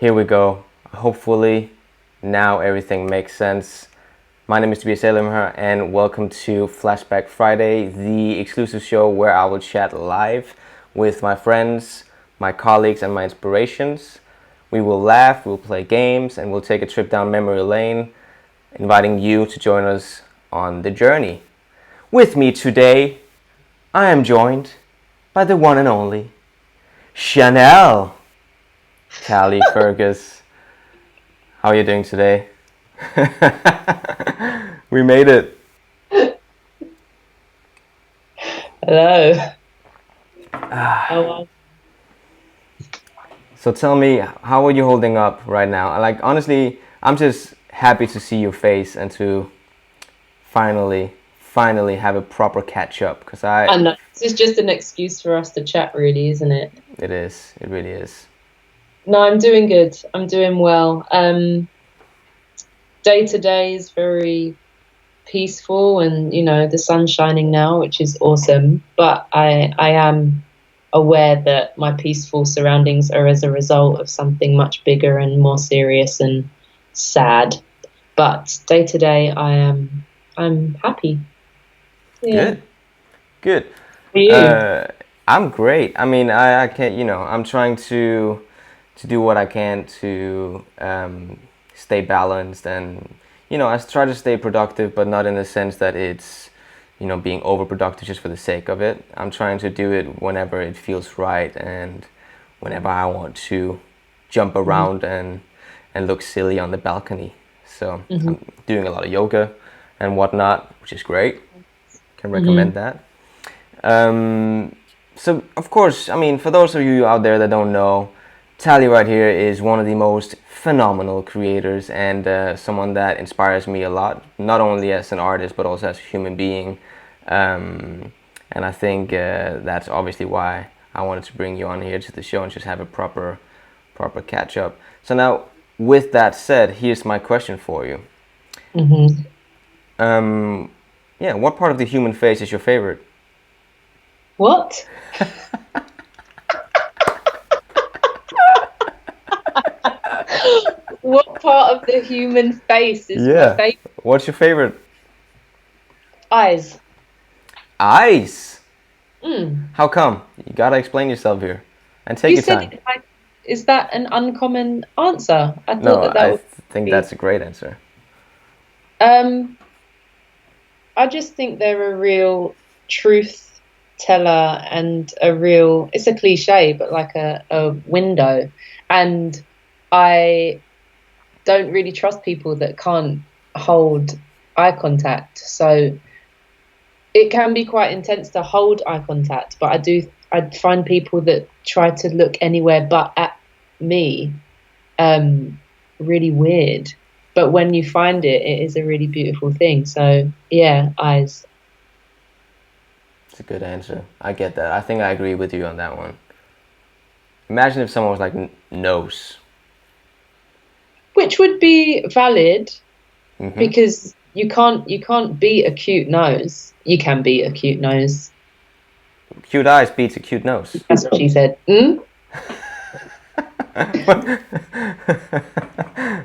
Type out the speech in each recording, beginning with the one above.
Here we go. Hopefully, now everything makes sense. My name is Tobias Selimher, and welcome to Flashback Friday, the exclusive show where I will chat live with my friends, my colleagues, and my inspirations. We will laugh, we'll play games, and we'll take a trip down memory lane, inviting you to join us on the journey. With me today, I am joined by the one and only Shannelle Tali Fergus. How are you doing today? We made it. Hello. Oh, So tell me, how are you holding up right now? Like, honestly, I'm just happy to see your face and to finally have a proper catch up, because I know. This is just an excuse for us to chat, really, isn't it? it really is. No, I'm doing good. I'm doing well. Day to day is very peaceful, and the sun's shining now, which is awesome. But I am aware that my peaceful surroundings are as a result of something much bigger and more serious and sad. But day to day, I'm happy. Yeah. Good. For you? I'm great. I mean, I can't, I'm trying to do what I can to stay balanced, and I try to stay productive, but not in the sense that it's being overproductive just for the sake of it. I'm trying to do it whenever it feels right and whenever I want to jump around and look silly on the balcony. So Mm-hmm. I'm doing a lot of yoga and whatnot, which is great. Can Mm-hmm. recommend that. So of course, I mean, for those of you out there that don't know, Tali right here is one of the most phenomenal creators, and someone that inspires me a lot, not only as an artist but also as a human being. And I think that's obviously why I wanted to bring you on here to the show and just have a proper catch up. So now, with that said, here's my question for you. Mm-hmm. Yeah, what part of the human face is your favorite? What? What part of the human face is my Yeah. favorite? What's your favorite? Eyes. Eyes. Mm. How come? You gotta explain yourself here, and take You your said time. it like, is that an uncommon answer? I thought No, that I would think be. that's a great answer. Um, I just think they're a real truth teller and a real, it's a cliche, but like a window. And I don't really trust people that can't hold eye contact. So it can be quite intense to hold eye contact, but I find people that try to look anywhere but at me really weird. But when you find it, it is a really beautiful thing. So yeah, eyes. It's a good answer. I get that. I think I agree with you on that one. Imagine if someone was like nose. Which would be valid Mm-hmm. because you can't be a cute nose. You can be a cute nose. Cute eyes beats a cute nose. That's what she said. Mm?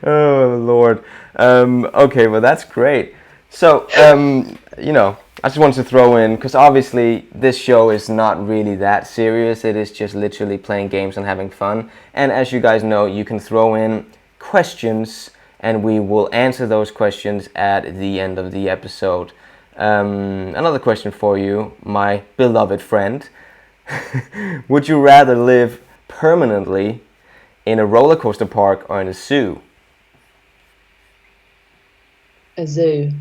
Oh Lord. Okay, well that's great. So, I just wanted to throw in, because obviously this show is not really that serious. It is just literally playing games and having fun. And as you guys know, you can throw in questions, and we will answer those questions at the end of the episode. Another question for you, my beloved friend. Would you rather live permanently in a roller coaster park or in a zoo? A zoo,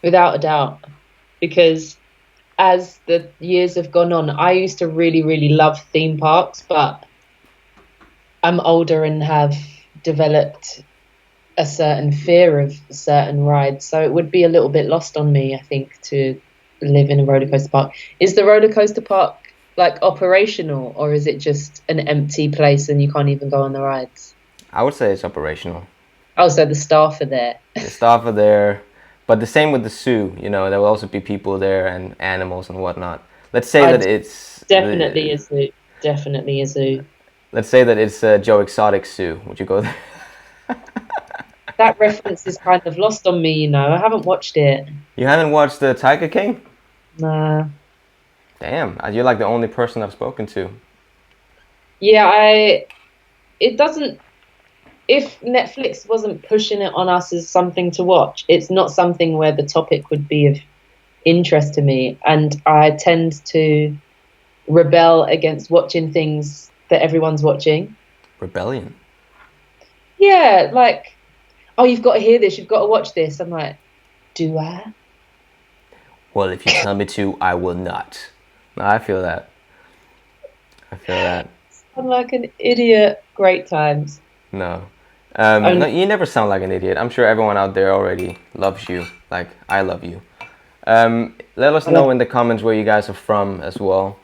without a doubt. Because as the years have gone on, I used to really, really love theme parks, but I'm older and have developed a certain fear of certain rides. So it would be a little bit lost on me, I think, to live in a roller coaster park. Is the roller coaster park like operational, or is it just an empty place and you can't even go on the rides? I would say it's operational. Oh, so the staff are there. The staff are there, but the same with the zoo. There will also be people there and animals and whatnot. Let's say that I'd it's definitely a zoo. Definitely a zoo. let's say that it's Joe Exotic Sue. Would you go there? That reference is kind of lost on me, you know. I haven't watched it. You haven't watched the Tiger King? Nah. Damn, you're like the only person I've spoken to. Yeah, it doesn't, if Netflix wasn't pushing it on us as something to watch, it's not something where the topic would be of interest to me. And I tend to rebel against watching things that everyone's watching. Rebellion. Yeah, like, oh, you've got to hear this, you've got to watch this. I'm like, do I? Well, if you tell me to, I will not. No, I feel that. I feel that. I'm like an idiot. Great times. No. No, you never sound like an idiot. I'm sure everyone out there already loves you, like I love you. Let us know in the comments where you guys are from as well.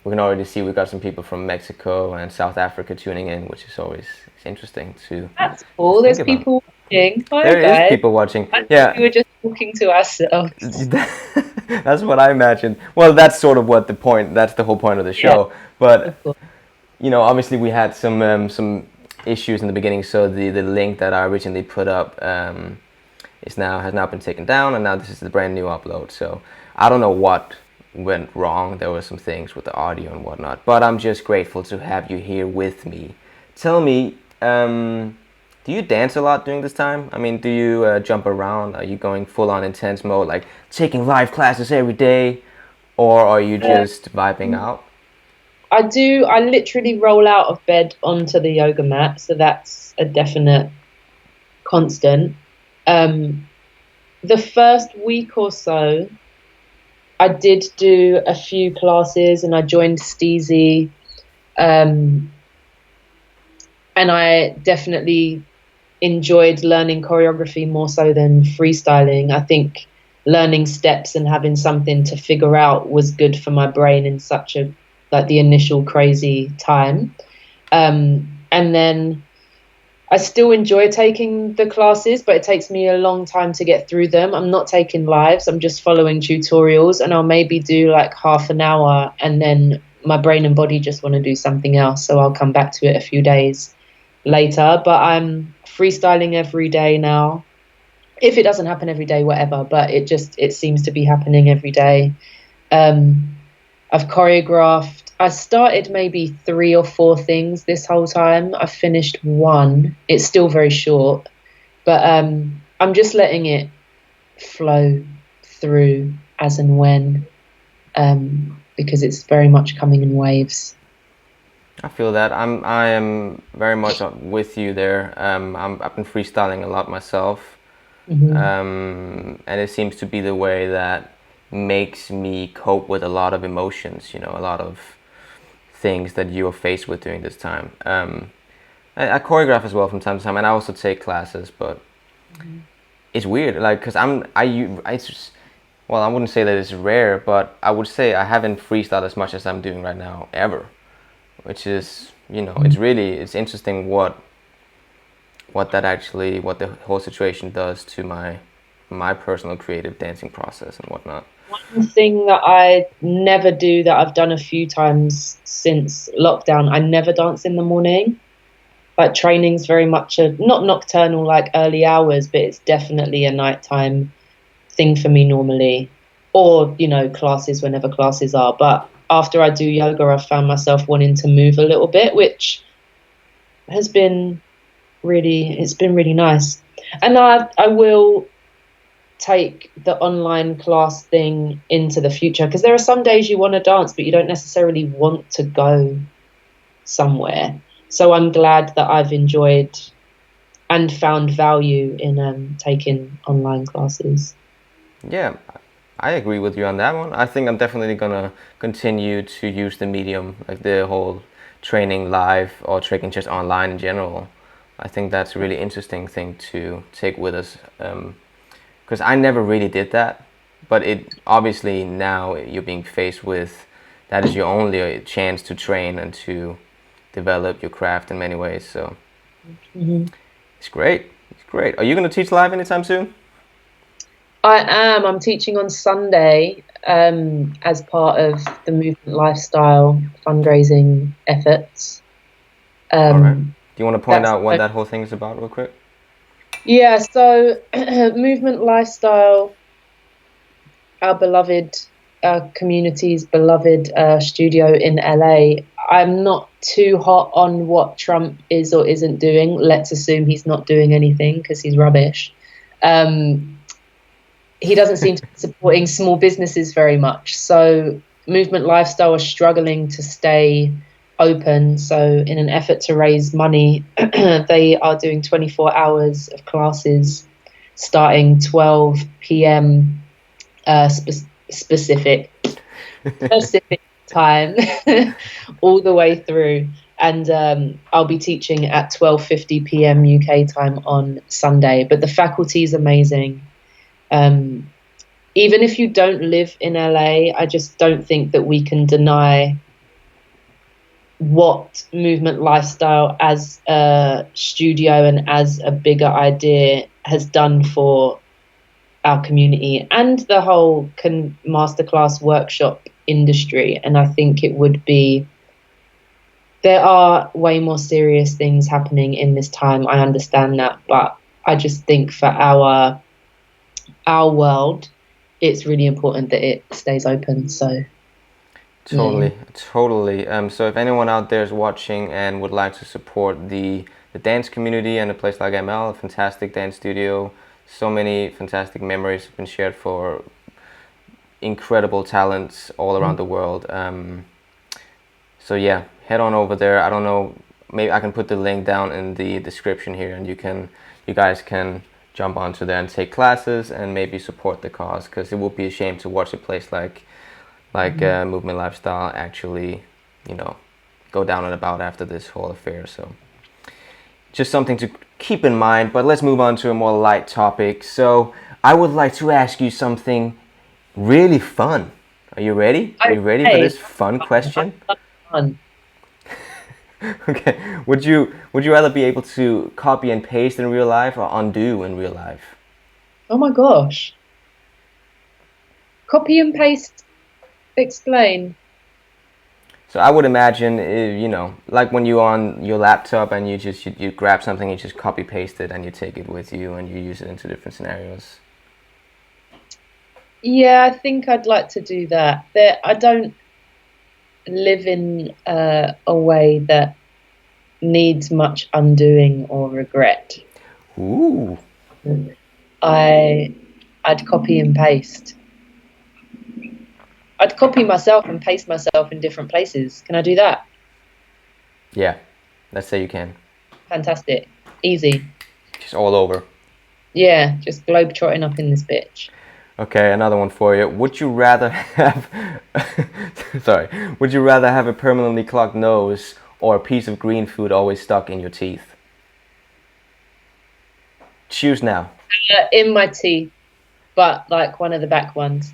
We can already see we've got some people from Mexico and South Africa tuning in, which is always interesting to. That's cool. There's people watching. Hi, there guys. is people watching. Yeah, we were just talking to ourselves. That's what I imagined. Well, that's sort of what the point. That's the whole point of the show. Yeah, but obviously we had some issues in the beginning. So the link that I originally put up has now been taken down, and now this is the brand new upload. So I don't know what went wrong. There were some things with the audio and whatnot, but I'm just grateful to have you here with me. Tell me, do you dance a lot during this time? I mean, do you jump around? Are you going full on intense mode, like taking live classes every day, or are you just vibing out? I do. I literally roll out of bed onto the yoga mat, so that's a definite constant. The first week or so, I did do a few classes and I joined Steezy. And I definitely enjoyed learning choreography more so than freestyling. I think learning steps and having something to figure out was good for my brain in such a, like, the initial crazy time. And then I still enjoy taking the classes, but it takes me a long time to get through them. I'm not taking lives. I'm just following tutorials, and I'll maybe do like half an hour and then my brain and body just want to do something else. So I'll come back to it a few days later, but I'm freestyling every day now. If it doesn't happen every day, whatever, but it seems to be happening every day. I've choreographed. I started maybe 3 or 4 things this whole time. I've finished 1. It's still very short, but I'm just letting it flow through as and when, because it's very much coming in waves. I feel that. I am very much with you there. I've been freestyling a lot myself, and it seems to be the way that makes me cope with a lot of emotions. A lot of things that you are faced with during this time. I choreograph as well from time to time, and I also take classes, but it's weird, like, because well, I wouldn't say that it's rare, but I would say I haven't freestyled as much as I'm doing right now ever, which is, it's interesting what the whole situation does to my personal creative dancing process and whatnot. One thing that I never do that I've done a few times since lockdown, I never dance in the morning. Like, training's very much not nocturnal like early hours, but it's definitely a nighttime thing for me normally, or classes whenever classes are. But after I do yoga, I've found myself wanting to move a little bit, which has been really nice. And I will take the online class thing into the future, because there are some days you want to dance but you don't necessarily want to go somewhere. So I'm glad that I've enjoyed and found value in taking online classes. Yeah, I agree with you on that one. I think I'm definitely gonna continue to use the medium, like the whole training live or training just online in general. I think that's a really interesting thing to take with us, because I never really did that. But it obviously, now you're being faced with that is your only chance to train and to develop your craft in many ways. So it's great. It's great. Are you going to teach live anytime soon? I am. I'm teaching on Sunday as part of the Movement Lifestyle fundraising efforts. All right. Um, Do you want to point that's out what that whole thing is about real quick? Yeah. So Movement Lifestyle, our beloved, our community's beloved studio in LA. I'm not too hot on what Trump is or isn't doing. Let's assume he's not doing anything because he's rubbish. He doesn't seem to be supporting small businesses very much. So Movement Lifestyle are struggling to stay open. So in an effort to raise money, they are doing 24 hours of classes starting 12 p.m. Specific time all the way through. And I'll be teaching at 12:50 p.m. UK time on Sunday. But the faculty is amazing. Even if you don't live in LA, I just don't think that we can deny what Movement Lifestyle as a studio and as a bigger idea has done for our community and the whole masterclass workshop industry. And I think there are way more serious things happening in this time. I understand that, but I just think for our world, it's really important that it stays open. So Totally. So if anyone out there is watching and would like to support the dance community and a place like ML, a fantastic dance studio, so many fantastic memories have been shared for incredible talents all around the world. So yeah, head on over there. I don't know, maybe I can put the link down in the description here, and you guys can jump onto there and take classes and maybe support the cause, because it would be a shame to watch a place like Movement Lifestyle actually, go down and about after this whole affair. So just something to keep in mind. But let's move on to a more light topic. So I would like to ask you something really fun. Are you ready? Are you ready for this fun question? Fun. Okay. Would you rather be able to copy and paste in real life or undo in real life? Oh my gosh. Copy and paste. Explain. So I would imagine, like when you're on your laptop and you grab something, you just copy paste it and you take it with you and you use it into different scenarios. Yeah, I think I'd like to do that. I don't live in a way that needs much undoing or regret. Ooh. I'd copy and paste. I'd copy myself and paste myself in different places. Can I do that? Yeah, let's say you can. Fantastic. Easy. Just all over. Yeah, just globe-trotting up in this bitch. Okay, another one for you. Would you rather have would you rather have a permanently clogged nose or a piece of green food always stuck in your teeth? Choose now. In my teeth, but like one of the back ones.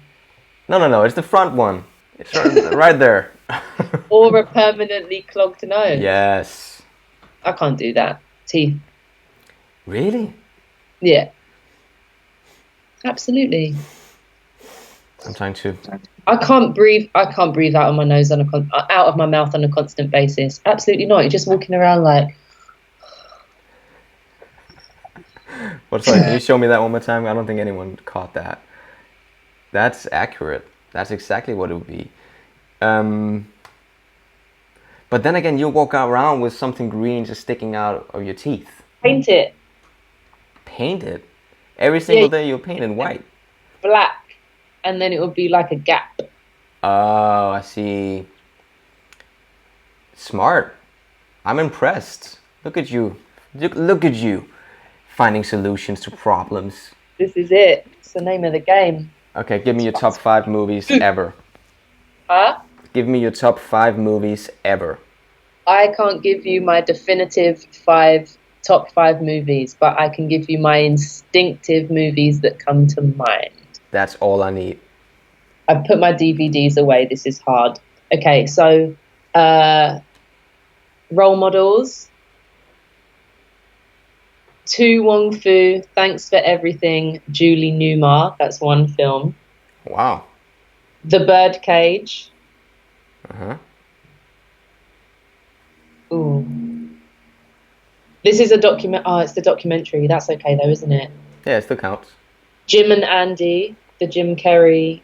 No, it's the front one. It's right there. Or a permanently clogged nose. Yes. I can't do that. Teeth. Really? Yeah. Absolutely. I'm trying to. I can't breathe out of my nose out of my mouth on a constant basis. Absolutely not. You're just walking around like. Sorry, can you show me that one more time? I don't think anyone caught that. That's accurate. That's exactly what it would be. But then again, you walk around with something green just sticking out of your teeth. Paint it. Paint it? Every single day you'll paint it white. Black. And then it would be like a gap. Oh, I see. Smart. I'm impressed. Look at you. Look at you. Finding solutions to problems. This is it. It's the name of the game. Okay, give me your top 5 movies ever. Huh? Give me your top 5 movies ever. I can't give you my definitive top 5 movies, but I can give you my instinctive movies that come to mind. That's all I need. I put my DVDs away. This is hard. Okay, so role models. Tu Wong Fu, Thanks for Everything, Julie Newmar. That's one film. Wow. The Birdcage. Uh-huh. Ooh. This is a document. Oh, it's the documentary. That's okay though, isn't it? Yeah, it still counts. Jim and Andy, the Jim Carrey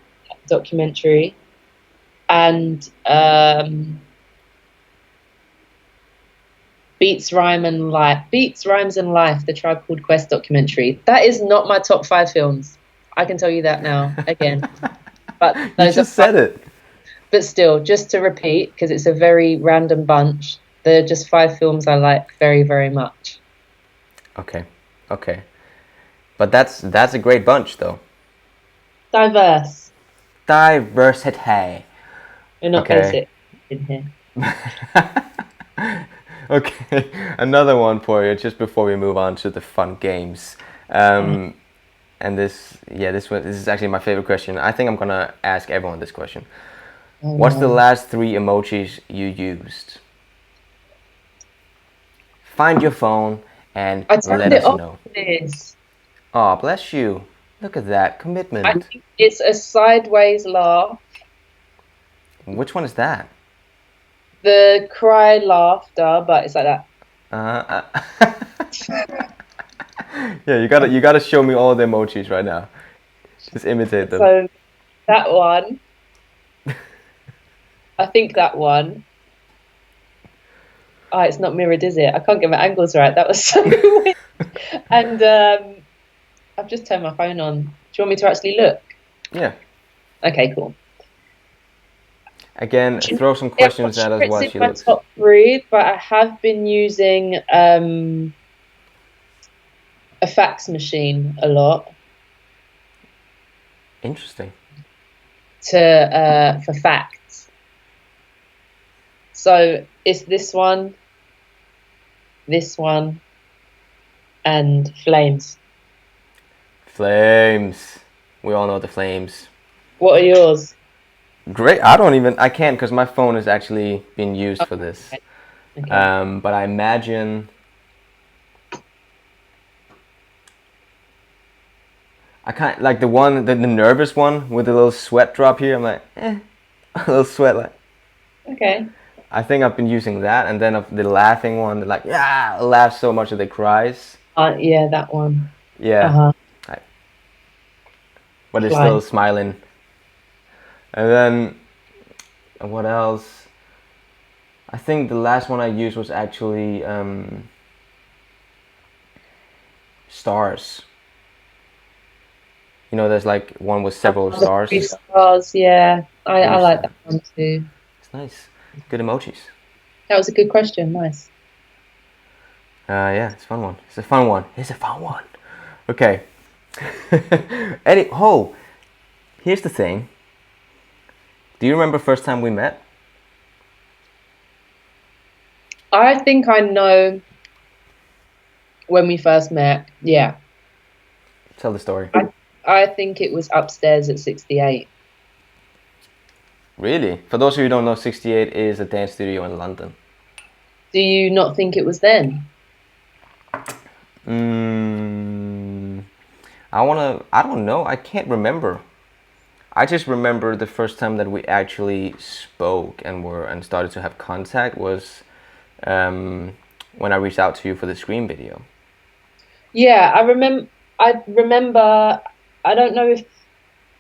documentary, and Beats, Rhymes and Life, the Tribe Called Quest documentary. That is not my top 5 films. I can tell you that now, again. But You just said it. But still, just to repeat, because it's a very random bunch, they're just 5 films I like very, very much. Okay. But that's a great bunch, though. Diverse. Diversity. You're not basic in here. Okay, another one for you, just before we move on to the fun games. And this is actually my favorite question. I think I'm gonna ask everyone this question. What's the last 3 emojis you used? Find your phone and let us know. Oh, bless you. Look at that commitment. I think it's a sideways laugh. Which one is that? The cry laughter, but it's like that. Yeah, you gotta show me all the emojis right now. Just imitate them. So that one. I think that one. Oh, it's not mirrored, is it? I can't get my angles right. That was so weird. And I've just turned my phone on. Do you want me to actually look? Yeah. Okay, cool. Again, throw some questions at us while she looks. It's my top 3, but I have been using a fax machine a lot. Interesting. For facts. So it's this one, and flames. Flames. We all know the flames. What are yours? Great. I can't because my phone is actually being used for this. Okay. But I imagine I can't, like the nervous one with the little sweat drop here. I'm like, a little sweat. Like, okay. I think I've been using that, and then the laughing one, like, laughs so much that it cries. Yeah, that one. Yeah. But it's still smiling. And then, what else? I think the last one I used was actually stars. You know, there's like one with several stars. 3 stars, yeah. I like that one too. It's nice. Good emojis. That was a good question. Nice. Yeah, it's a fun one. It's a fun one. Okay. Here's the thing. Do you remember first time we met? I think I know when we first met. Yeah. Tell the story. I think it was upstairs at 68. Really? For those of you who don't know, 68 is a dance studio in London. Do you not think it was then? I don't know. I can't remember. I just remember the first time that we actually spoke and started to have contact was when I reached out to you for the Scream video. Yeah, I remember. I don't know if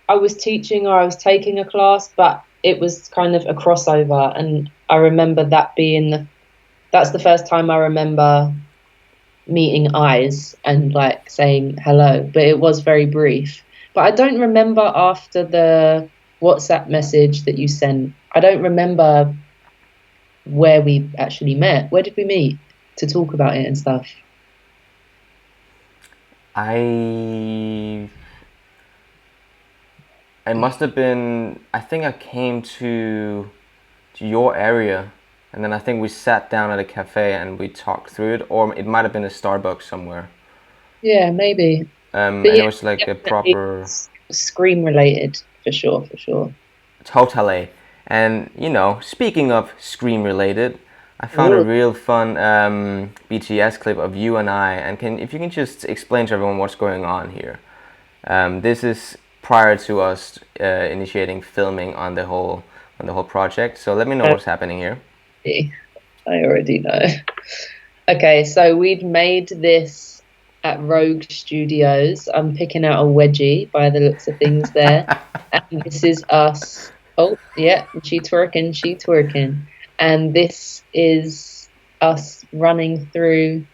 I was teaching or I was taking a class, but it was kind of a crossover, and I remember that being that's the first time I remember meeting eyes and like saying hello, but it was very brief. But I don't remember after the WhatsApp message that you sent. I don't remember where we actually met. Where did we meet to talk about it and stuff? It must have been, I think I came to your area, and then I think we sat down at a cafe and we talked through it, or it might have been a Starbucks somewhere. Yeah, maybe. And it was like a proper... Scream related, for sure. Totally. And, you know, speaking of Scream related, I found a real fun BTS clip of you and I, and if you can just explain to everyone what's going on here. This is prior to us initiating filming on the whole project. So let me know what's happening here. I already know. Okay, so we'd made this at Rogue Studios. I'm picking out a wedgie by the looks of things there. And this is us. Oh, yeah, she twerking. And this is us running through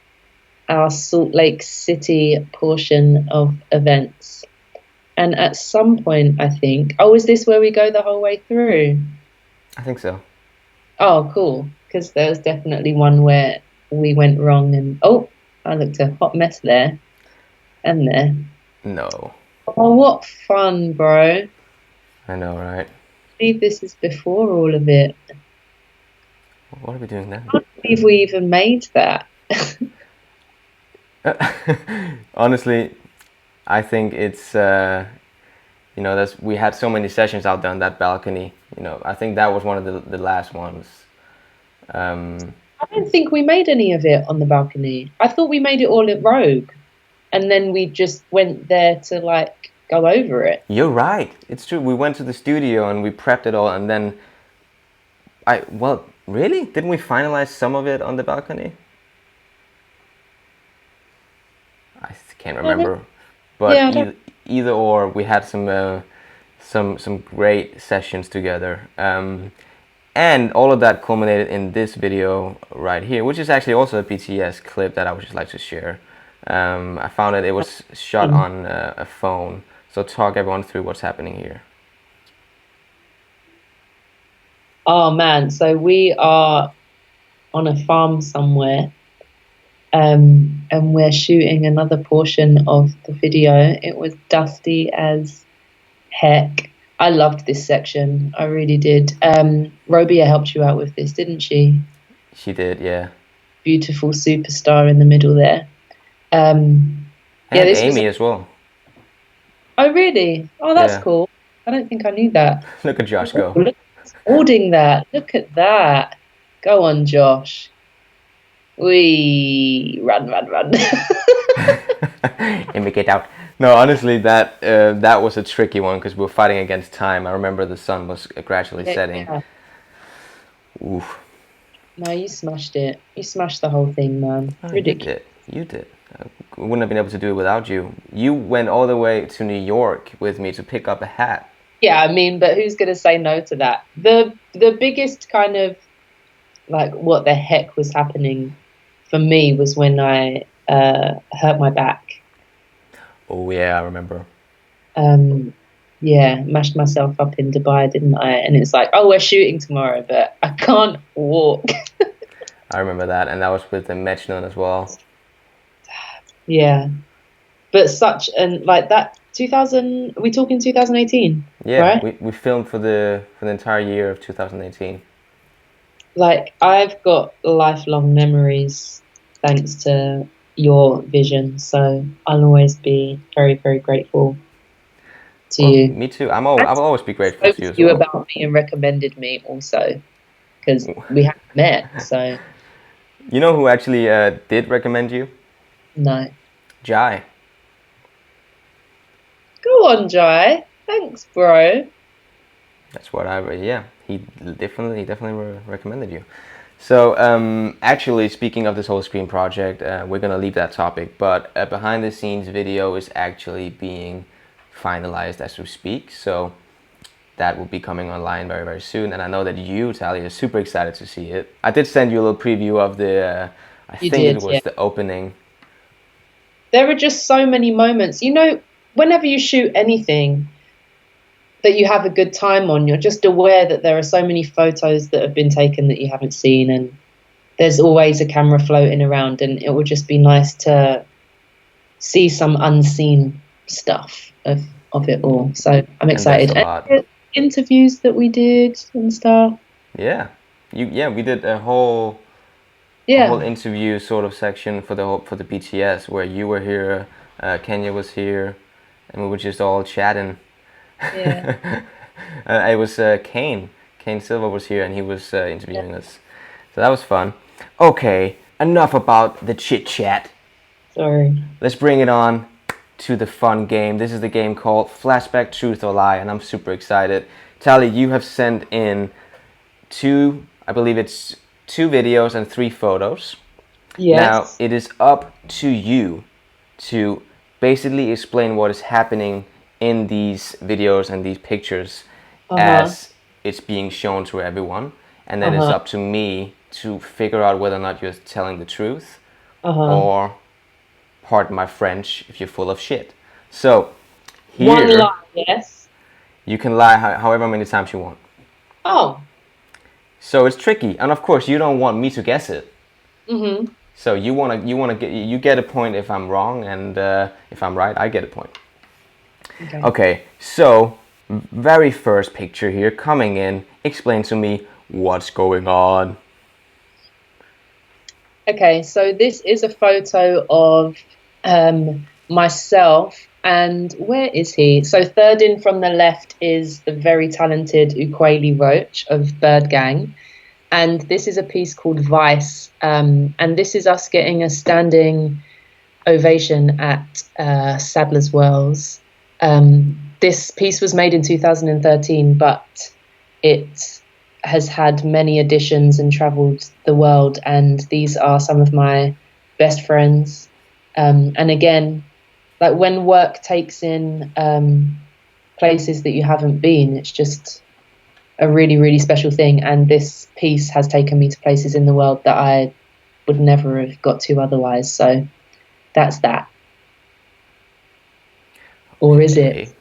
our Salt Lake City portion of events. And at some point, I think... Oh, is this where we go the whole way through? I think so. Oh, cool. Because there was definitely one where we went wrong and... Oh, I looked a hot mess there. And there. No. Oh, what fun, bro. I know, right? I believe this is before all of it. What are we doing now? I can't believe we even made that. Honestly, I think it's we had so many sessions out there on that balcony. I think that was one of the last ones. I don't think we made any of it on the balcony. I thought we made it all at Rogue, and then we just went there to like go over it. You're right. It's true. We went to the studio and we prepped it all, and then really? Didn't we finalize some of it on the balcony? I can't remember. But yeah, either or, we had some great sessions together. And all of that culminated in this video right here, which is actually also a BTS clip that I would just like to share. I found it was shot on a phone. So talk everyone through what's happening here. Oh man, so we are on a farm somewhere, and we're shooting another portion of the video. It was dusty as heck. I loved this section. I really did. Robia helped you out with this, didn't she? She did, yeah. Beautiful superstar in the middle there. And this Amy as well. Oh, really? Oh, that's cool. I don't think I knew that. Look at Josh go. Look, holding that. Look at that. Go on, Josh. We run. Amy, get out. No, honestly, that was a tricky one because we were fighting against time. I remember the sun was gradually setting. Yeah. Oof. No, you smashed it. You smashed the whole thing, man. Oh, ridiculous. You did. I wouldn't have been able to do it without you. You went all the way to New York with me to pick up a hat. Yeah, I mean, but who's going to say no to that? The biggest kind of, like, what the heck was happening for me was when I hurt my back. Oh, yeah, I remember. Yeah, mashed myself up in Dubai, didn't I? And it's like, oh, we're shooting tomorrow, but I can't walk. I remember that, and that was with the Mechnun as well. Yeah, but like that 2000. Are we talking 2018? Yeah, right? we filmed for the entire year of 2018. Like, I've got lifelong memories thanks to your vision, so I'll always be very, very grateful to you. Me too. I'll always be grateful to you as well. You about me and recommended me also, because we haven't met. So, you know who actually did recommend you? No. Jai. Go on, Jai. Thanks, bro. That's what he definitely recommended you. So actually, speaking of this whole screen project, we're gonna leave that topic, but a behind the scenes video is actually being finalized as we speak, so that will be coming online very, very soon, and I know that you, Tali, are super excited to see it. I did send you a little preview of the the opening. There are just so many moments, whenever you shoot anything that you have a good time on, you're just aware that there are so many photos that have been taken that you haven't seen, and there's always a camera floating around, and it would just be nice to see some unseen stuff of it all. So I'm excited. And interviews that we did and stuff. Yeah, we did a whole interview sort of section for the BTS where you were here, Kenya was here, and we were just all chatting. Yeah. It was Kane Silva was here, and he was interviewing us. So So that was fun. Okay, enough about the chit chat. Sorry. Let's bring it on to the fun game. This is the game called Flashback Truth or Lie, and I'm super excited. Tali, you have sent in I believe it's 2 videos and 3 photos. Yes. Now, it is up to you to basically explain what is happening in these videos and these pictures as it's being shown to everyone. And then it's up to me to figure out whether or not you're telling the truth or, pardon my French, if you're full of shit. So, here, one lie, yes. You can lie however many times you want. Oh. So it's tricky, and of course you don't want me to guess it. Mm-hmm. So you get a point if I'm wrong, and if I'm right, I get a point. Okay. So very first picture here coming in. Explain to me what's going on. Okay, so this is a photo of myself, and where is he? So third in from the left is the very talented Ukweli Roach of Bird Gang, and this is a piece called Vice, and this is us getting a standing ovation at Sadler's Wells. This piece was made in 2013, but it has had many editions and travelled the world, and these are some of my best friends. And again, like when work takes in places that you haven't been, it's just a really, really special thing. And this piece has taken me to places in the world that I would never have got to otherwise. So that's that. Or is it?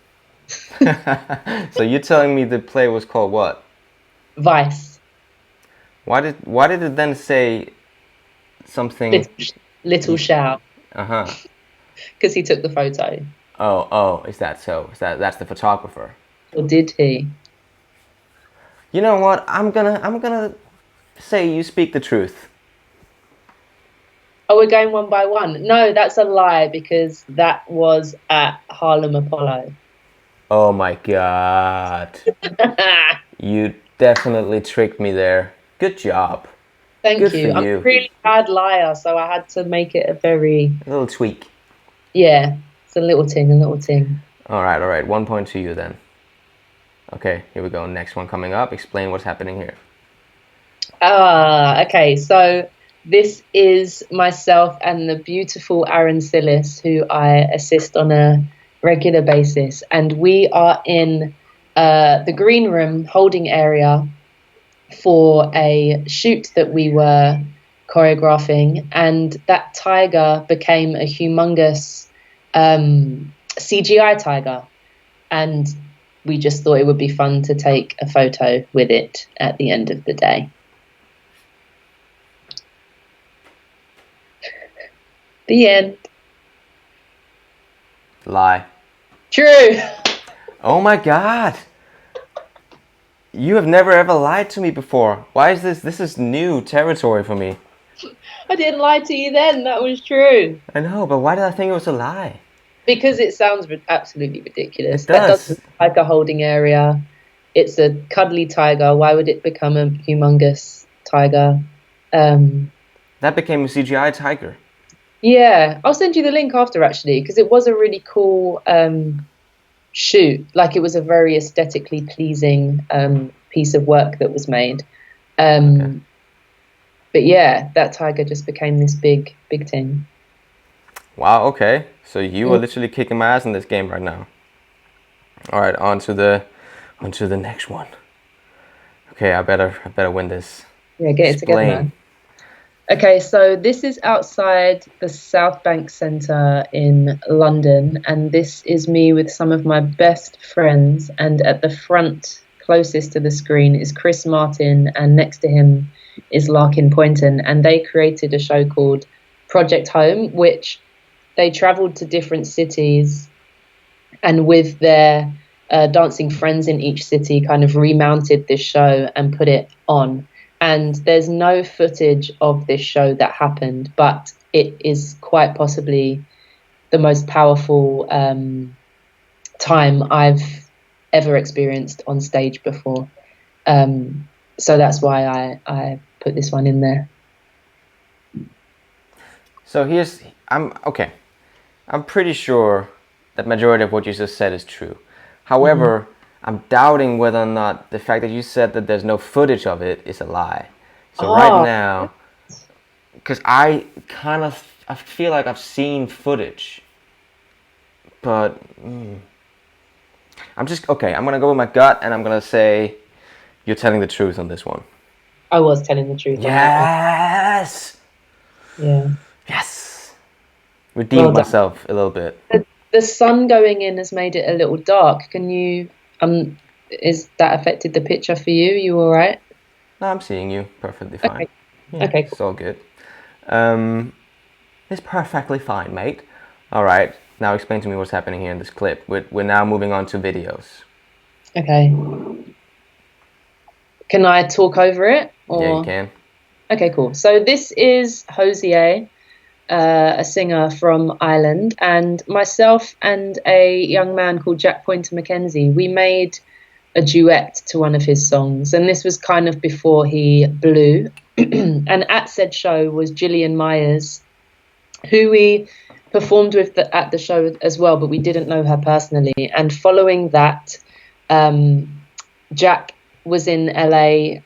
So you're telling me the play was called what? Vice. Why did it then say something? Little Shao. Because he took the photo. Oh, is that so? That's the photographer? Or did he? You know what? I'm gonna say you speak the truth. Oh, we're going one by one. No, that's a lie, because that was at Harlem Apollo. Oh my God. You definitely tricked me there. Good job. Thank Good you. For I'm you. a really bad liar, so I had to make it a little tweak. Yeah, it's a little ting. All right. 1 point to you then. Okay, here we go. Next one coming up. Explain what's happening here. Okay. So this is myself and the beautiful Aaron Sillis, who I assist on a regular basis, and we are in the green room holding area for a shoot that we were choreographing, and that tiger became a humongous CGI tiger, and we just thought it would be fun to take a photo with it at the end of the day. The end. Lie. True. Oh my God. You have never ever lied to me before. Why is this? This is new territory for me. I didn't lie to you then. That was true. I know, but why did I think it was a lie? Because it sounds absolutely ridiculous. It does. That doesn't look like a holding area. It's a cuddly tiger. Why would it become a humongous tiger? That became a CGI tiger. Yeah, I'll send you the link after, actually, because it was a really cool shoot. Like, it was a very aesthetically pleasing piece of work that was made. Okay. But yeah, that tiger just became this big thing. Wow, okay. So you are literally kicking my ass in this game right now. All right, on to the next one. Okay, I better win this. Yeah, get it together, man. Okay, so this is outside the South Bank Centre in London, and this is me with some of my best friends, and at the front, closest to the screen, is Chris Martin, and next to him is Larkin Poynton, and they created a show called Project Home, which they travelled to different cities, and with their dancing friends in each city kind of remounted this show and put it on. And there's no footage of this show that happened, but it is quite possibly the most powerful time I've ever experienced on stage before. So that's why I put this one in there. So I'm pretty sure that majority of what you just said is true. However, I'm doubting whether or not the fact that you said that there's no footage of it is a lie. So right now, because I feel like I've seen footage, but I'm gonna go with my gut, and I'm gonna say you're telling the truth on this one. I was telling the truth. Yes. Yeah. Yes. Redeemed myself a little bit. The sun going in has made it a little dark. Can you is that affected the picture for you? You all right? No, I'm seeing you perfectly fine. Okay. Yeah, Okay, cool. It's all good. It's perfectly fine, mate. All right. Now explain to me what's happening here in this clip. We're now moving on to videos. Okay. Can I talk over it? Or? Yeah, you can. Okay, cool. So this is Hosier, a singer from Ireland, and myself and a young man called Jack Pointer Mackenzie, we made a duet to one of his songs, and this was kind of before he blew. And at said show was Gillian Myers, who we performed with at the show as well, but we didn't know her personally. And following that, Jack was in LA,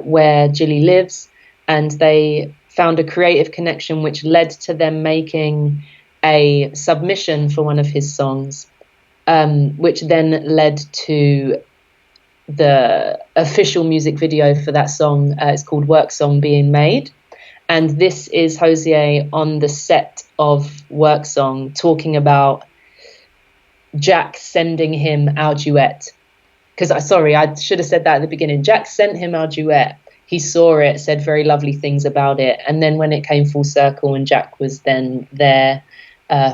where Gilly lives, and they found a creative connection which led to them making a submission for one of his songs, which then led to the official music video for that song. It's called Work Song, being made. And this is Hosier on the set of Work Song talking about Jack sending him our duet. Because I should have said that at the beginning. Jack sent him our duet. He saw it, said very lovely things about it. And then when it came full circle and Jack was then there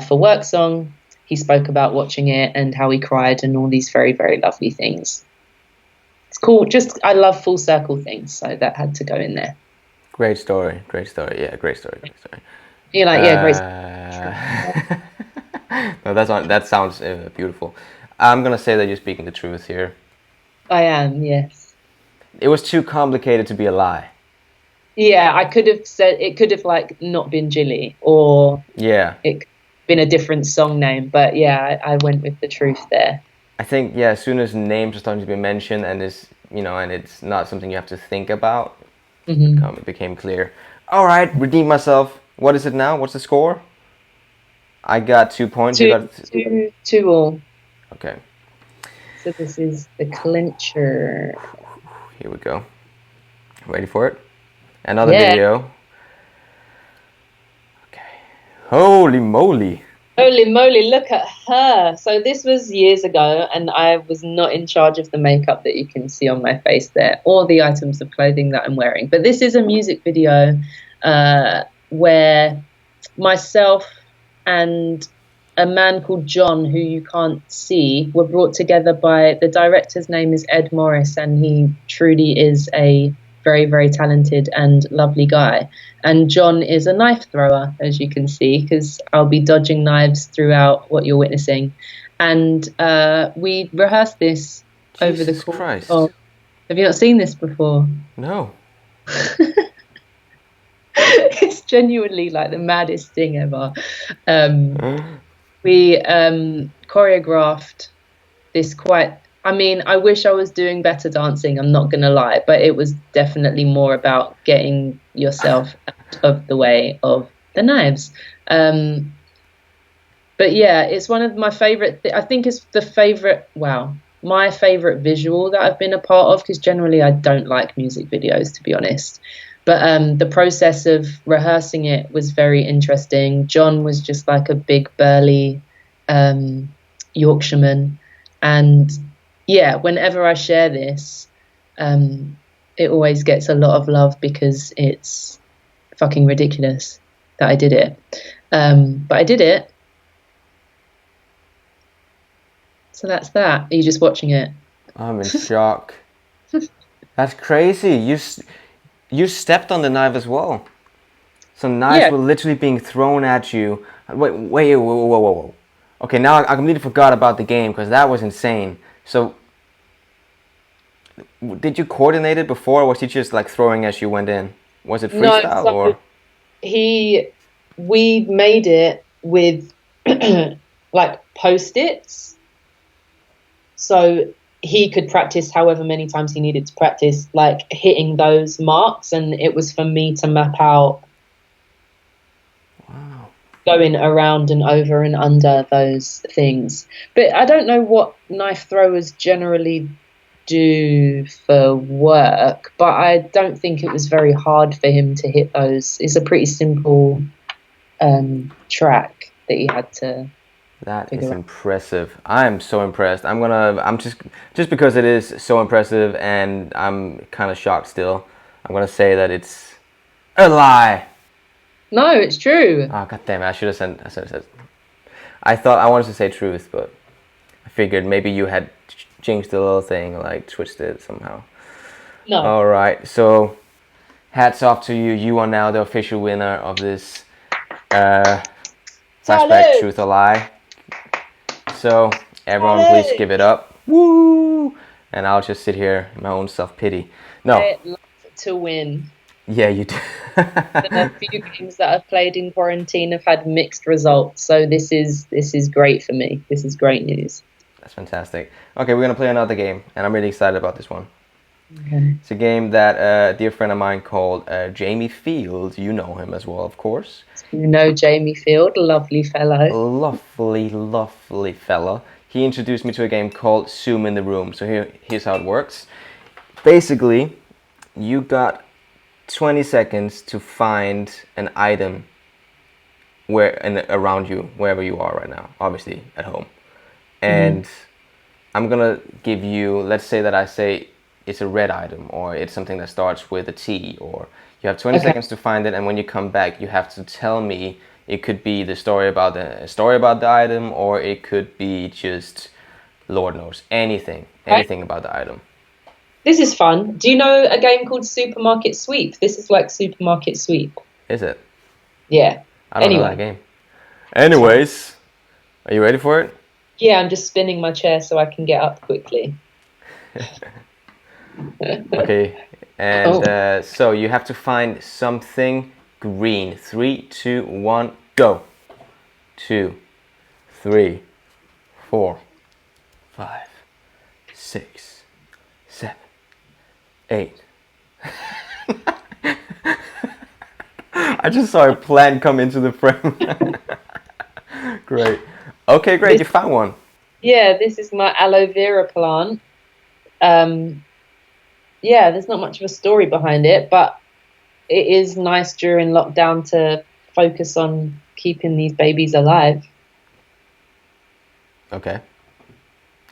for Work Song, he spoke about watching it and how he cried and all these very, very lovely things. It's cool. I love full circle things. So that had to go in there. Great story. Yeah, great story. You're like, yeah, great. No, that sounds beautiful. I'm gonna say that you're speaking the truth here. I am, yes. It was too complicated to be a lie. Yeah, I could have said it could have like not been Gilly, or it could have been a different song name, but yeah, I went with the truth there. I think as soon as names are starting to be mentioned and and it's not something you have to think about, it became clear. All right, redeem myself. What is it now? What's the score? I got 2 points. You got 2-2. Okay. So this is the clincher. Here we go. Ready for it? Another video. Okay. Holy moly. Holy moly, look at her. So this was years ago, and I was not in charge of the makeup that you can see on my face there, or the items of clothing that I'm wearing. But this is a music video where myself and a man called John, who you can't see, were brought together by, the director's name is Ed Morris, and he truly is a very, very talented and lovely guy. And John is a knife thrower, as you can see, because I'll be dodging knives throughout what you're witnessing. And we rehearsed this over the course. Christ. Have you not seen this before? No. It's genuinely like the maddest thing ever. We choreographed this I wish I was doing better dancing, I'm not going to lie, but it was definitely more about getting yourself out of the way of the knives. But yeah, it's one of my favorite, I think it's my favorite visual that I've been a part of, because generally I don't like music videos, to be honest. But the process of rehearsing it was very interesting. John was just like a big burly Yorkshireman, and yeah, whenever I share this, it always gets a lot of love because it's fucking ridiculous that I did it. But I did it. So that's that. Are you just watching it? I'm in shock. That's crazy. You stepped on the knife as well. So knives were literally being thrown at you. Wait, whoa. Okay, now I completely forgot about the game because that was insane. So Did you coordinate it before, or was he just like throwing as you went in? Was it No, freestyle so or? we made it with like post-its, so he could practice however many times he needed to practice, like hitting those marks, and it was for me to map out Wow. going around and over and under those things. But I don't know what knife throwers generally do for work, but I don't think it was very hard for him to hit those. It's a pretty simple track that he had to That is figure out. impressive. I am so impressed. I'm just because it is so impressive and I'm kind of shocked still. I'm gonna say that it's a lie. No, it's true. Oh, god damn it! I should have said. I thought I wanted to say truth, but I figured maybe you had changed the little thing, like twitched it somehow. No. All right, so hats off to you. You are now the official winner of this Flashback Truth or Lie. So everyone, please give it up. Woo! And I'll just sit here in my own self-pity. No. I love to win. Yeah, you do. The few games that I've played in quarantine have had mixed results, so this is great for me. This is great news. That's fantastic. Okay, we're gonna play another game, and I'm really excited about this one. Okay. It's a game that a dear friend of mine called Jamie Field. You know him as well, of course. You know Jamie Field, lovely fellow. Lovely fella. He introduced me to a game called Zoom in the Room. So here's how it works. Basically, you got 20 seconds to find an item around you, wherever you are right now, obviously at home. And I'm gonna give you, let's say that I say it's a red item, or it's something that starts with a T, or you have 20 seconds to find it, and when you come back you have to tell me. It could be the story about the item, or it could be just Lord knows anything about the item. This is fun. Do you know a game called Supermarket Sweep? This is like Supermarket Sweep. Is it? Yeah. I don't know that game. Anyways, are you ready for it? Yeah, I'm just spinning my chair so I can get up quickly. Okay, and so you have to find something green. 3, 2, 1, go. 2, 3, 4, 5, 6, 7, 8. I just saw a plant come into the frame. Great. Okay, great. You found one. Yeah, this is my aloe vera plant. Yeah, there's not much of a story behind it, but it is nice during lockdown to focus on keeping these babies alive. Okay.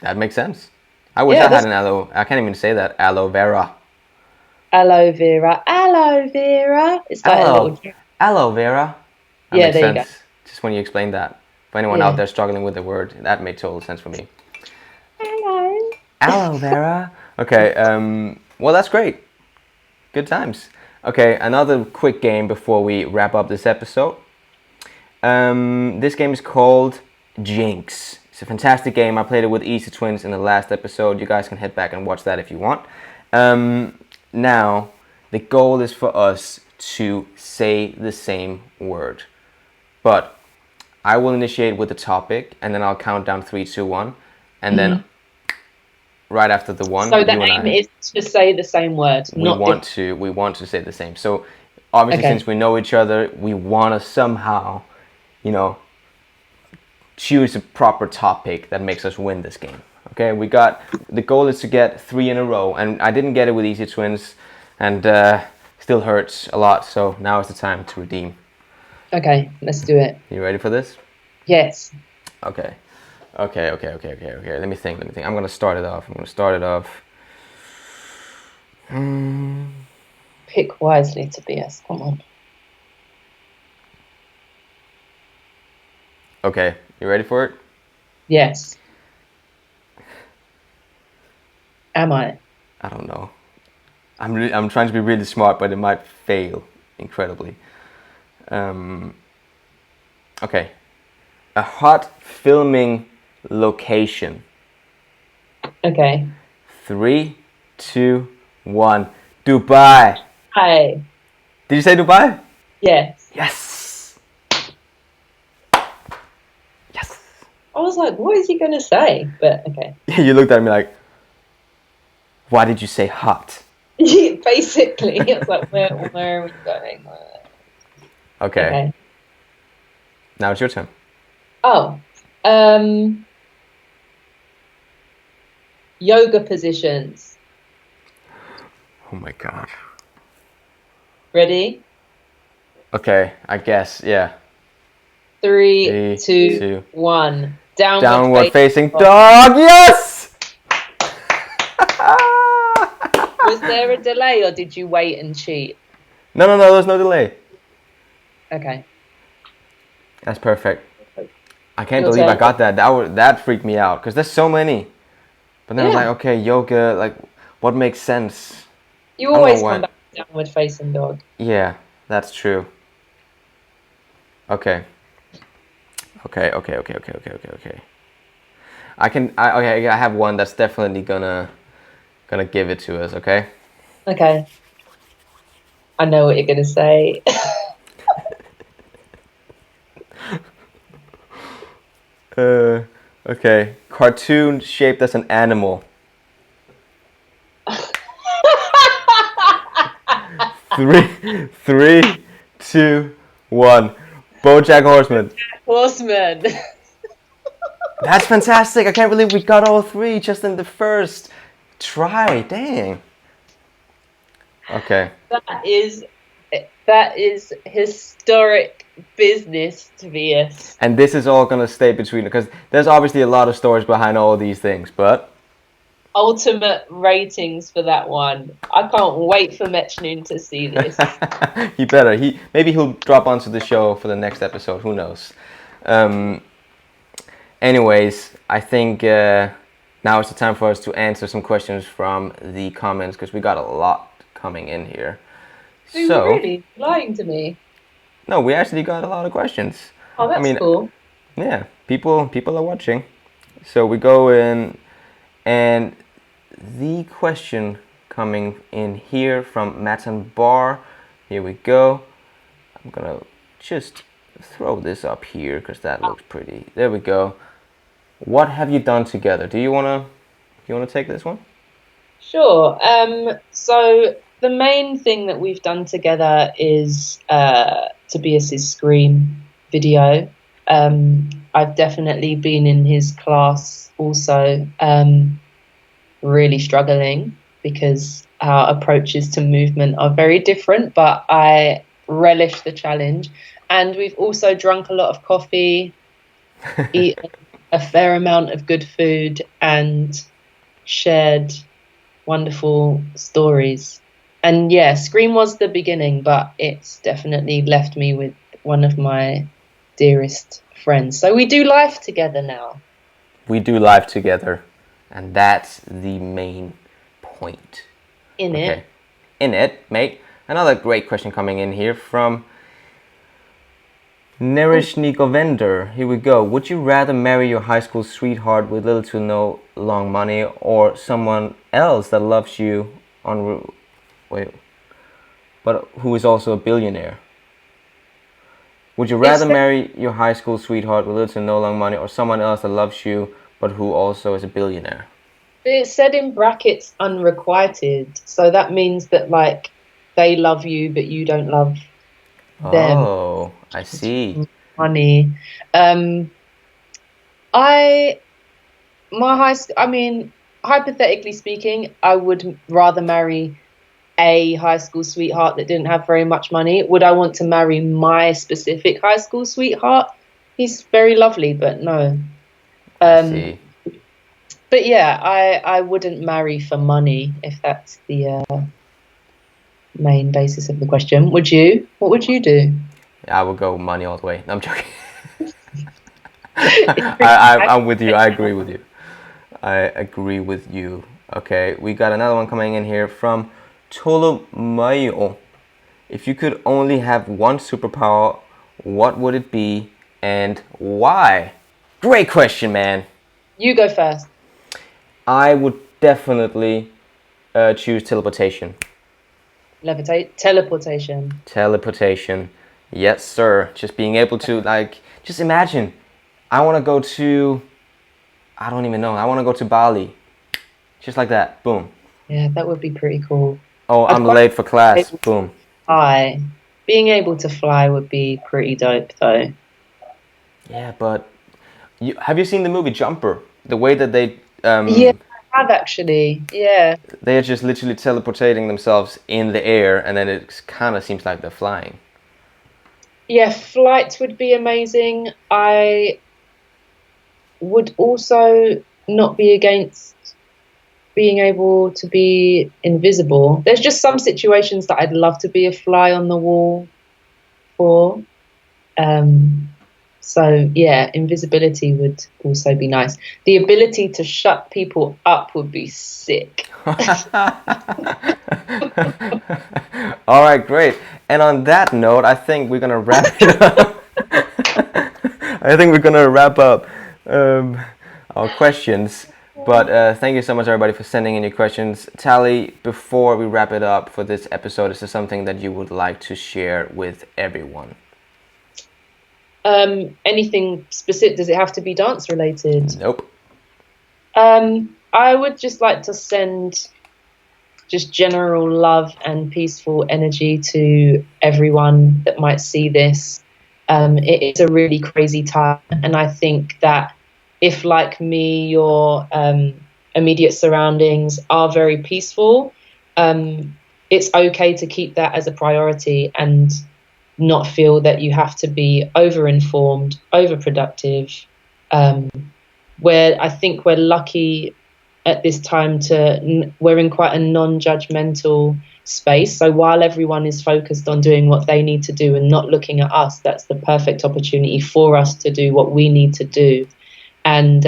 That makes sense. I wish I had an I can't even say that. Aloe vera. Aloe vera. Aloe vera. It's like a little... Aloe vera. That yeah, makes there sense. You go. Just when you explain that. For anyone out there struggling with the word, that made total sense for me. Hello. Aloe vera. Okay, well, that's great. Good times. Okay, another quick game before we wrap up this episode. This game is called Jinx. It's a fantastic game. I played it with Easy Twins in the last episode. You guys can head back and watch that if you want. Now, the goal is for us to say the same word. But I will initiate with the topic, and then I'll count down 3, 2, 1, and then right after the one. So the aim is to say the same word. We want to say the same. So obviously, since we know each other, we want to somehow, choose a proper topic that makes us win this game. Okay, the goal is to get 3 in a row, and I didn't get it with Easy Twins, and still hurts a lot. So now is the time to redeem. Okay, let's do it. You ready for this? Yes. Okay. Let me think. I'm gonna start it off. Pick wisely, Tobias. Come on. Okay, you ready for it? Yes. Am I? I don't know. I'm trying to be really smart, but it might fail incredibly. Okay. A hot filming location. Okay. 3, 2, 1. Dubai. Hi. Did you say Dubai? Yes. Yes. Yes. I was like, what is he going to say? But okay. You looked at me like, why did you say hot? Basically, it's like, where are we going? Okay. Now it's your turn. Oh, yoga positions. Oh my god. Ready? Okay, I guess, yeah. 3, 2, 2. 1. Downward facing dog. Yes! Was there a delay or did you wait and cheat? No, there's no delay. Okay. That's perfect. I can't Your believe I turn. got that. That freaked me out because there's so many. But then I was like, okay, yoga, like, what makes sense? You always come back to downward facing dog. Yeah, that's true. Okay. Okay. I have one that's definitely gonna give it to us, okay? Okay. I know what you're gonna say. Okay. Cartoon shaped as an animal. 3, 2, 1. Bojack Horseman. Horseman. That's fantastic. I can't believe we got all 3 just in the first try. Dang. Okay. That is historic business, Tobias. And this is all gonna stay between, because there's obviously a lot of stories behind all these things, but ultimate ratings for that one. I can't wait for Mechnoon to see this. He better. Maybe he'll drop onto the show for the next episode. Who knows? Anyways, I think now it's the time for us to answer some questions from the comments, because we got a lot coming in here. So really lying to me? No, we actually got a lot of questions. Oh, that's cool. Yeah, people are watching. So we go in, and the question coming in here from Matan Bar. Here we go. I'm gonna just throw this up here because that looks pretty. There we go. What have you done together? Do you wanna take this one? Sure. So the main thing that we've done together is Tobias's Scream video. I've definitely been in his class also, really struggling because our approaches to movement are very different, but I relish the challenge. And we've also drunk a lot of coffee, eaten a fair amount of good food, and shared wonderful stories. And yeah, Scream was the beginning, but it's definitely left me with one of my dearest friends. So we do life together now. We do life together, and that's the main point. In it, mate. Another great question coming in here from Nerishnikovender. Here we go. Would you rather marry your high school sweetheart with little to no long money, or someone else that loves you but who is also a billionaire? Would you rather marry your high school sweetheart with little to no long money, or someone else that loves you but who also is a billionaire? It said in brackets unrequited, so that means that like they love you but you don't love them. Oh, I see. Money. Hypothetically speaking, I would rather marry a high school sweetheart that didn't have very much money. Would I want to marry my specific high school sweetheart? He's very lovely, but no. I see. But yeah, I wouldn't marry for money, if that's the main basis of the question. Would you? What would you do? Yeah, I would go money all the way. No, I'm joking. I'm with you. I agree with you. Okay, we got another one coming in here from Tolomayo. If you could only have one superpower, what would it be and why? Great question, man. You go first. I would definitely choose teleportation. Teleportation. Teleportation. Yes, sir. Just being able to, like, just imagine. I want to go to, I don't even know. I want to go to Bali. Just like that. Boom. Yeah, that would be pretty cool. Oh, I'm late for class. Boom. Fly. Being able to fly would be pretty dope, though. Yeah, but have you seen the movie Jumper? The way that they Yeah, I have actually. Yeah. they are just literally teleportating themselves in the air, and then it kind of seems like they're flying. Yeah, flight would be amazing. I would also not be against being able to be invisible. There's just some situations that I'd love to be a fly on the wall for. So yeah, invisibility would also be nice. The ability to shut people up would be sick. All right, great. And on that note, I think we're gonna wrap it up. I think we're gonna wrap up our questions. But thank you so much, everybody, for sending in your questions. Tali, before we wrap it up for this episode, is there something that you would like to share with everyone? Anything specific? Does it have to be dance related? Nope. I would just like to send just general love and peaceful energy to everyone that might see this. It is a really crazy time, and I think that if, like me, your immediate surroundings are very peaceful, it's okay to keep that as a priority and not feel that you have to be over-informed, overproductive. Where I think we're lucky at this time we're in quite a non-judgmental space. So while everyone is focused on doing what they need to do and not looking at us, that's the perfect opportunity for us to do what we need to do. And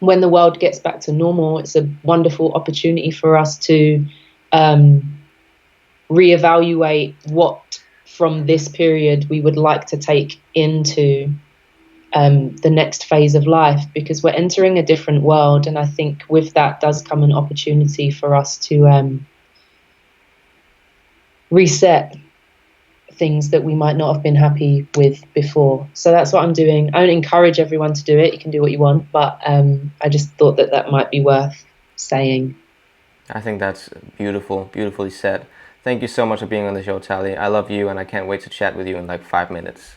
when the world gets back to normal, it's a wonderful opportunity for us to reevaluate what from this period we would like to take into the next phase of life, because we're entering a different world, and I think with that does come an opportunity for us to reset things that we might not have been happy with before. So that's what I'm doing. I don't encourage everyone to do it. You can do what you want, but I just thought that might be worth saying. I think that's beautiful, beautifully said. Thank you so much for being on the show, Tali. I love you, and I can't wait to chat with you in like 5 minutes.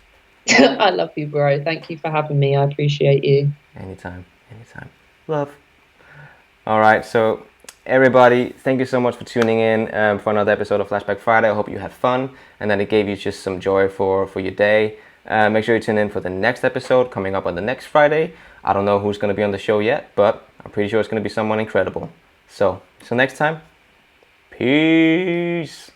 I love you, bro. Thank you for having me. I appreciate you. Anytime, anytime. Love. All right, so everybody, thank you so much for tuning in for another episode of Flashback Friday. I hope you had fun and that it gave you just some joy for your day. Make sure you tune in for the next episode coming up on the next Friday. I don't know who's going to be on the show yet, but I'm pretty sure it's going to be someone incredible. So, till next time, peace.